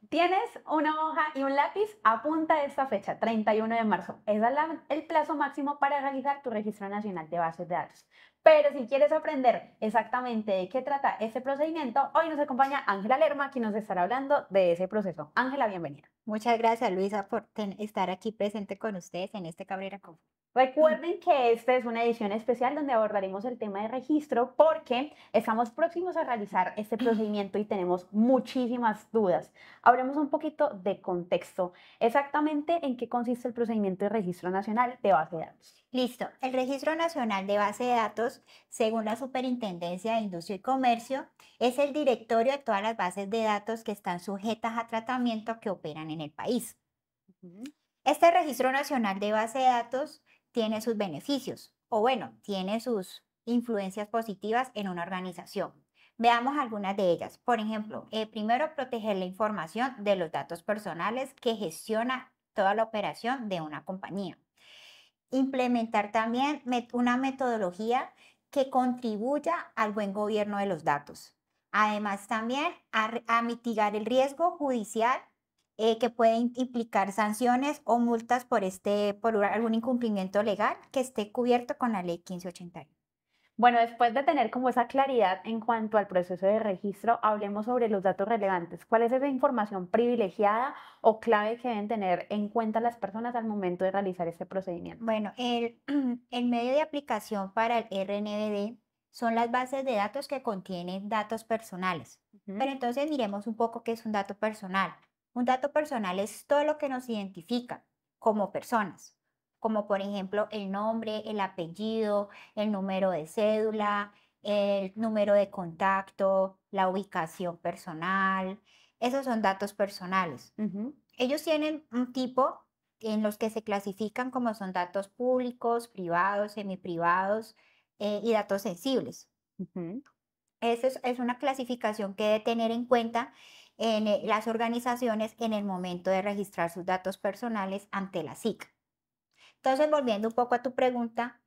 Tienes una hoja y un lápiz, apunta esta fecha, 31 de marzo. Es el plazo máximo para realizar tu registro nacional de bases de datos. Pero si quieres aprender exactamente de qué trata este procedimiento, hoy nos acompaña Ángela Lerma, quien nos estará hablando de ese proceso. Ángela, bienvenida. Muchas gracias, Luisa, por estar aquí presente con ustedes en este Cabrera Conf. Recuerden que esta es una edición especial donde abordaremos el tema de registro porque estamos próximos a realizar este procedimiento y tenemos muchísimas dudas. Hablemos un poquito de contexto. Exactamente en qué consiste el procedimiento de registro nacional de base de datos. Listo. El Registro Nacional de Base de Datos, según la Superintendencia de Industria y Comercio, es el directorio de todas las bases de datos que están sujetas a tratamiento que operan en el país. Ujú. Este Registro Nacional de Base de Datos tiene sus beneficios, o bueno, tiene sus influencias positivas en una organización. Veamos algunas de ellas. Por ejemplo, primero, proteger la información de los datos personales que gestiona toda la operación de una compañía. Implementar también una metodología que contribuya al buen gobierno de los datos. Además, también a mitigar el riesgo judicial que puede implicar sanciones o multas por algún incumplimiento legal que esté cubierto con la ley 1581. Bueno, después de tener como esa claridad en cuanto al proceso de registro, hablemos sobre los datos relevantes. ¿Cuál es esa información privilegiada o clave que deben tener en cuenta las personas al momento de realizar este procedimiento? Bueno, el medio de aplicación para el RNBD son las bases de datos que contienen datos personales. Ujú. Pero entonces miremos un poco qué es un dato personal. Un dato personal es todo lo que nos identifica como personas, como por ejemplo el nombre, el apellido, el número de cédula, el número de contacto, la ubicación personal. Esos son datos personales. Ujú. Ellos tienen un tipo en los que se clasifican como son datos públicos, privados, semiprivados y datos sensibles. Ujú. Esa es una clasificación que debe tener en cuenta en las organizaciones en el momento de registrar sus datos personales ante la SIC. Entonces, volviendo un poco a tu pregunta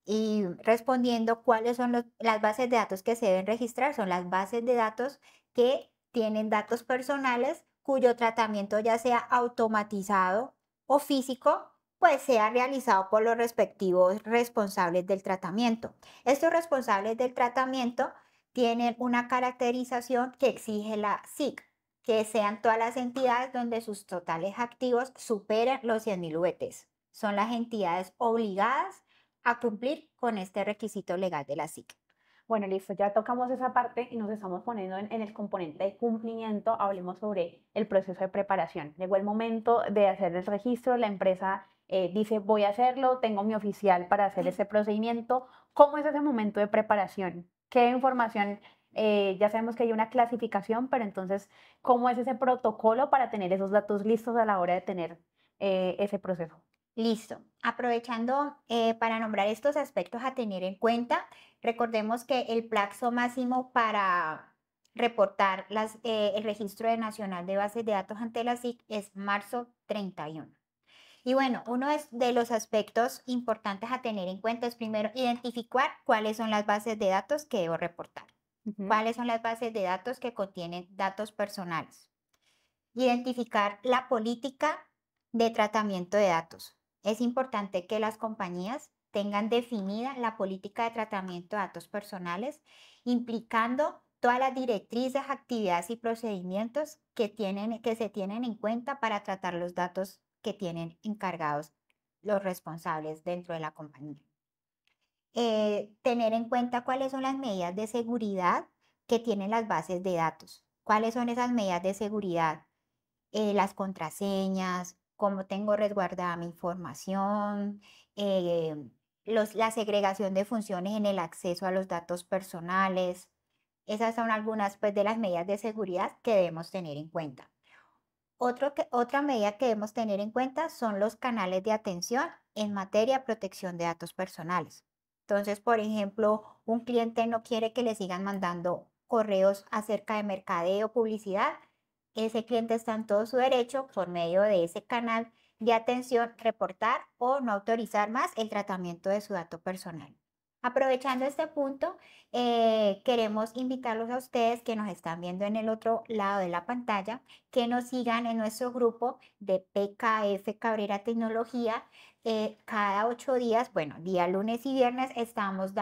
y respondiendo cuáles son las bases de datos que se deben registrar, son las bases de datos que tienen datos personales cuyo tratamiento ya sea automatizado o físico, pues sea realizado por los respectivos responsables del tratamiento. Estos responsables del tratamiento tienen una caracterización que exige la SIC, que sean todas las entidades donde sus totales activos superen los 100.000 VTs. Son las entidades obligadas a cumplir con este requisito legal de la SIC. Bueno, listo, ya tocamos esa parte y nos estamos poniendo en el componente de cumplimiento. Hablemos sobre el proceso de preparación. Llegó el momento de hacer el registro, la empresa dice voy a hacerlo, tengo mi oficial para hacer ese procedimiento. ¿Cómo es ese momento de preparación? ¿Qué información? Ya sabemos que hay una clasificación, pero entonces, ¿cómo es ese protocolo para tener esos datos listos a la hora de tener ese proceso? Listo. Aprovechando para nombrar estos aspectos a tener en cuenta, recordemos que el plazo máximo para reportar el registro nacional de bases de datos ante la SIC es marzo 31. Y bueno, de los aspectos importantes a tener en cuenta es primero identificar cuáles son las bases de datos que debo reportar, Ujú. cuáles son las bases de datos que contienen datos personales. Identificar la política de tratamiento de datos. Es importante que las compañías tengan definida la política de tratamiento de datos personales, implicando todas las directrices, actividades y procedimientos que se tienen en cuenta para tratar los datos que tienen encargados los responsables dentro de la compañía. Tener en cuenta cuáles son las medidas de seguridad que tienen las bases de datos. ¿Cuáles son esas medidas de seguridad? Las contraseñas, cómo tengo resguardada mi información, eh, la segregación de funciones en el acceso a los datos personales. Esas son algunas pues, de las medidas de seguridad que debemos tener en cuenta. Otra medida que debemos tener en cuenta son los canales de atención en materia de protección de datos personales. Entonces, por ejemplo, un cliente no quiere que le sigan mandando correos acerca de mercadeo, publicidad. Ese cliente está en todo su derecho, por medio de ese canal de atención, reportar o no autorizar más el tratamiento de su dato personal. Aprovechando este punto, queremos invitarlos a ustedes que nos están viendo en el otro lado de la pantalla, que nos sigan en nuestro grupo de PKF Cabrera Tecnología. Cada 8 días, bueno, día lunes y viernes, estamos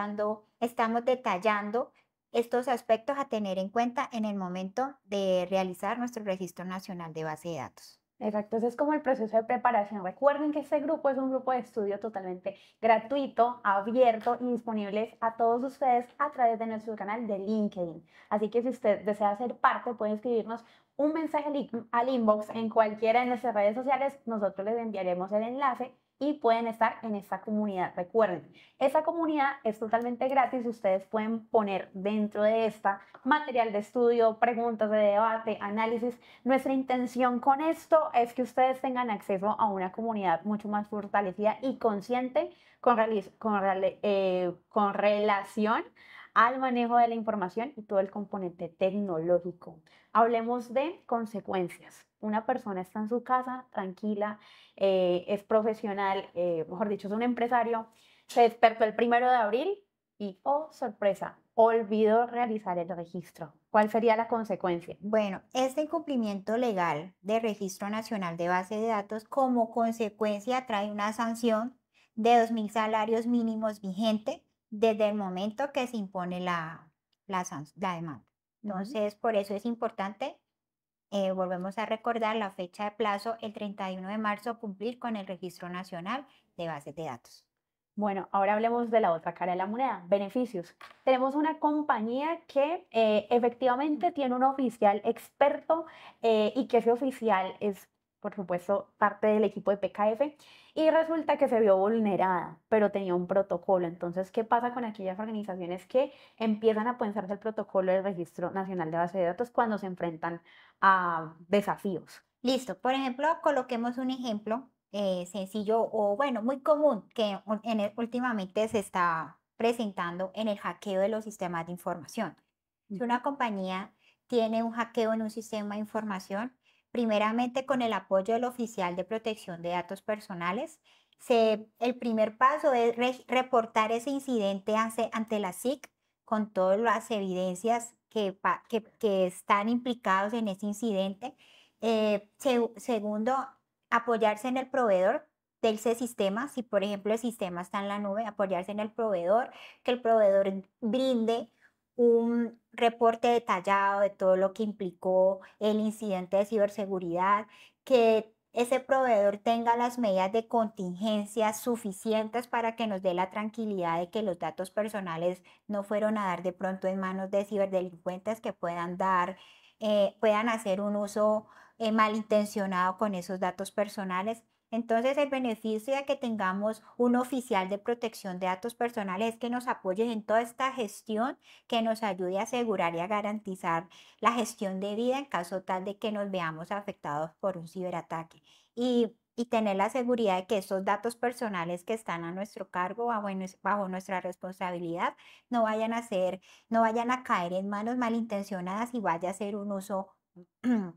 detallando estos aspectos a tener en cuenta en el momento de realizar nuestro Registro Nacional de Base de Datos. Exacto, ese es como el proceso de preparación. Recuerden que este grupo es un grupo de estudio totalmente gratuito, abierto y disponible a todos ustedes a través de nuestro canal de LinkedIn. Así que si usted desea ser parte, puede escribirnos un mensaje al inbox en cualquiera de nuestras redes sociales. Nosotros les enviaremos el enlace y pueden estar en esta comunidad. Recuerden, esta comunidad es totalmente gratis. Ustedes pueden poner dentro de esta material de estudio, preguntas de debate, análisis. Nuestra intención con esto es que ustedes tengan acceso a una comunidad mucho más fortalecida y consciente con relación al manejo de la información y todo el componente tecnológico. Hablemos de consecuencias. Una persona está en su casa tranquila, es profesional, mejor dicho, es un empresario, se despertó el 1 de abril y, oh, sorpresa, olvidó realizar el registro. ¿Cuál sería la consecuencia? Bueno, este incumplimiento legal de Registro Nacional de Base de Datos como consecuencia trae una sanción de 2.000 salarios mínimos vigente desde el momento que se impone la demanda. Entonces, por eso es importante, volvemos a recordar la fecha de plazo, el 31 de marzo, cumplir con el Registro Nacional de Bases de Datos. Bueno, ahora hablemos de la otra cara de la moneda, beneficios. Tenemos una compañía que efectivamente tiene un oficial experto y que ese oficial es, por supuesto, parte del equipo de PKF y resulta que se vio vulnerada, pero tenía un protocolo. Entonces, ¿qué pasa con aquellas organizaciones que empiezan a pensarse el protocolo del Registro Nacional de Base de Datos cuando se enfrentan a desafíos? Listo, por ejemplo, coloquemos un ejemplo sencillo o bueno, muy común que últimamente se está presentando en el hackeo de los sistemas de información. Si Ujú. una compañía tiene un hackeo en un sistema de información, primeramente con el apoyo del oficial de protección de datos personales, el primer paso es reportar ese incidente ante la SIC con todas las evidencias que están implicados en ese incidente. Segundo, apoyarse en el proveedor de ese sistema. Si, por ejemplo, el sistema está en la nube, apoyarse en el proveedor, que el proveedor brinde un reporte detallado de todo lo que implicó el incidente de ciberseguridad, que ese proveedor tenga las medidas de contingencia suficientes para que nos dé la tranquilidad de que los datos personales no fueron a dar de pronto en manos de ciberdelincuentes que puedan hacer un uso malintencionado con esos datos personales. Entonces, el beneficio de que tengamos un oficial de protección de datos personales es que nos apoye en toda esta gestión, que nos ayude a asegurar y a garantizar la gestión debida en caso tal de que nos veamos afectados por un ciberataque. Y tener la seguridad de que esos datos personales que están a nuestro cargo, bajo nuestra responsabilidad, no vayan a caer en manos malintencionadas y vaya a ser un uso,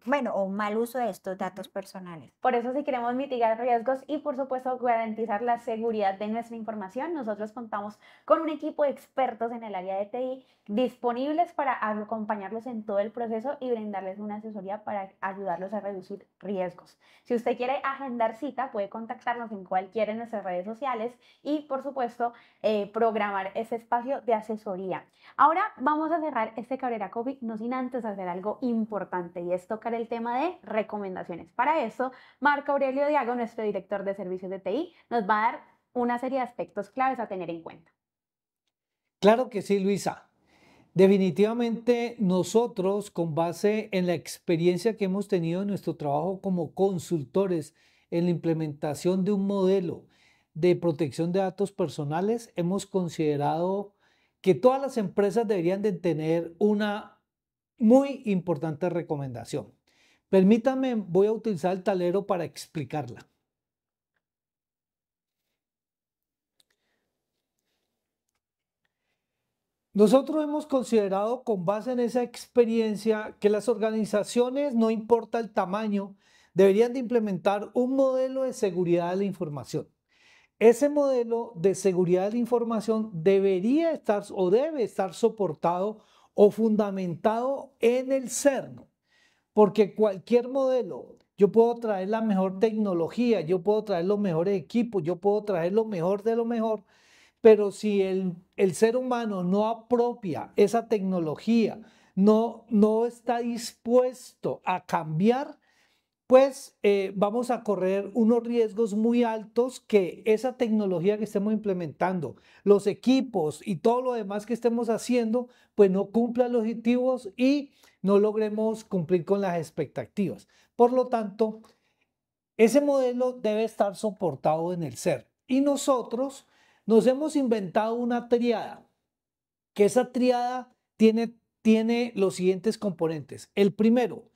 bueno, o un mal uso de estos datos Ujú. personales. Por eso, si queremos mitigar riesgos y, por supuesto, garantizar la seguridad de nuestra información, nosotros contamos con un equipo de expertos en el área de TI disponibles para acompañarlos en todo el proceso y brindarles una asesoría para ayudarlos a reducir riesgos. Si usted quiere agendar cita, puede contactarnos en cualquiera de nuestras redes sociales y, por supuesto, programar ese espacio de asesoría. Ahora vamos a cerrar este Cabrera Coffee, no sin antes hacer algo importante y es tocar el tema de recomendaciones. Para eso, Marco Aurelio Diago, nuestro director de servicios de TI, nos va a dar una serie de aspectos claves a tener en cuenta. Claro que sí, Luisa. Definitivamente nosotros, con base en la experiencia que hemos tenido en nuestro trabajo como consultores en la implementación de un modelo de protección de datos personales, hemos considerado que todas las empresas deberían de tener una muy importante recomendación. Permítanme, voy a utilizar el tablero para explicarla. Nosotros hemos considerado con base en esa experiencia que las organizaciones, no importa el tamaño, deberían de implementar un modelo de seguridad de la información. ese modelo de seguridad de la información debería estar o debe estar soportado o fundamentado en el CERN, porque cualquier modelo, yo puedo traer la mejor tecnología, yo puedo traer los mejores equipos, yo puedo traer lo mejor de lo mejor, pero si el ser humano no apropia esa tecnología, no está dispuesto a cambiar, pues vamos a correr unos riesgos muy altos que esa tecnología que estemos implementando, los equipos y todo lo demás que estemos haciendo, pues no cumpla los objetivos y no logremos cumplir con las expectativas. Por lo tanto, ese modelo debe estar soportado en el CERN. Y nosotros nos hemos inventado una triada, que esa triada tiene los siguientes componentes. El primero,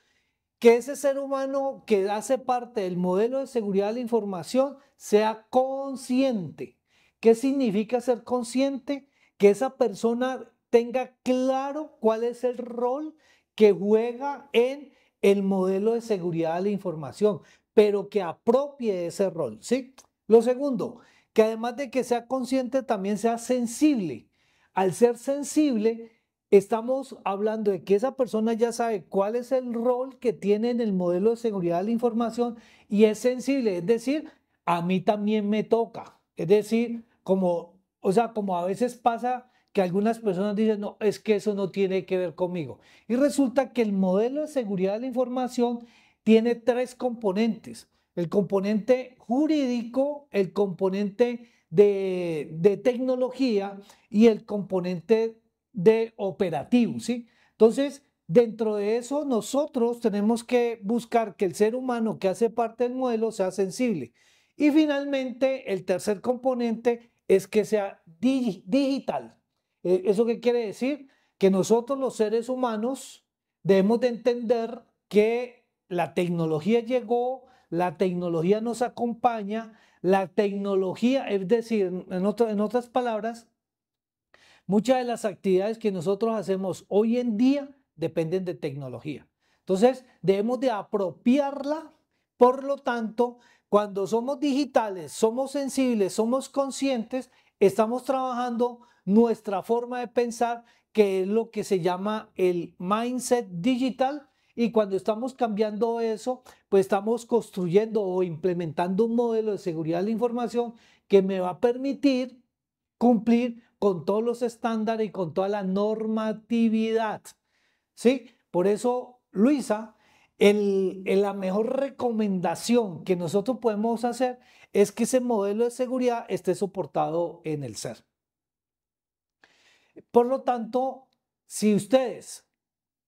que ese ser humano que hace parte del modelo de seguridad de la información sea consciente. ¿Qué significa ser consciente? Que esa persona tenga claro cuál es el rol que juega en el modelo de seguridad de la información, pero que apropie ese rol, ¿sí? Lo segundo, que además de que sea consciente, también sea sensible. Al ser sensible, estamos hablando de que esa persona ya sabe cuál es el rol que tiene en el modelo de seguridad de la información y es sensible, es decir, a mí también me toca. Es decir, como a veces pasa que algunas personas dicen, no, es que eso no tiene que ver conmigo. Y resulta que el modelo de seguridad de la información tiene tres componentes: el componente jurídico, el componente de tecnología y el componente de operativo, ¿sí? Entonces, dentro de eso, nosotros tenemos que buscar que el ser humano que hace parte del modelo sea sensible. Y finalmente, el tercer componente es que sea digital. ¿Eso qué quiere decir? Que nosotros los seres humanos debemos de entender que la tecnología llegó, la tecnología nos acompaña, la tecnología, es decir, en otras palabras, muchas de las actividades que nosotros hacemos hoy en día dependen de tecnología. Entonces, debemos de apropiarla. Por lo tanto, cuando somos digitales, somos sensibles, somos conscientes, estamos trabajando nuestra forma de pensar, que es lo que se llama el mindset digital. Y cuando estamos cambiando eso, pues estamos construyendo o implementando un modelo de seguridad de la información que me va a permitir cumplir con todos los estándares y con toda la normatividad, ¿sí? Por eso, Luisa, la mejor recomendación que nosotros podemos hacer es que ese modelo de seguridad esté soportado en el CERN. Por lo tanto, si ustedes,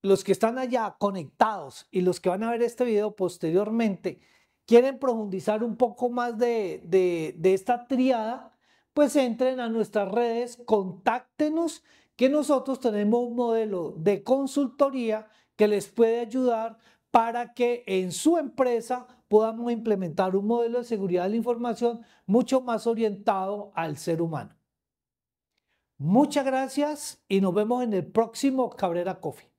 los que están allá conectados y los que van a ver este video posteriormente, quieren profundizar un poco más de esta triada, pues entren a nuestras redes, contáctenos, que nosotros tenemos un modelo de consultoría que les puede ayudar para que en su empresa podamos implementar un modelo de seguridad de la información mucho más orientado al ser humano. Muchas gracias y nos vemos en el próximo Cabrera Coffee.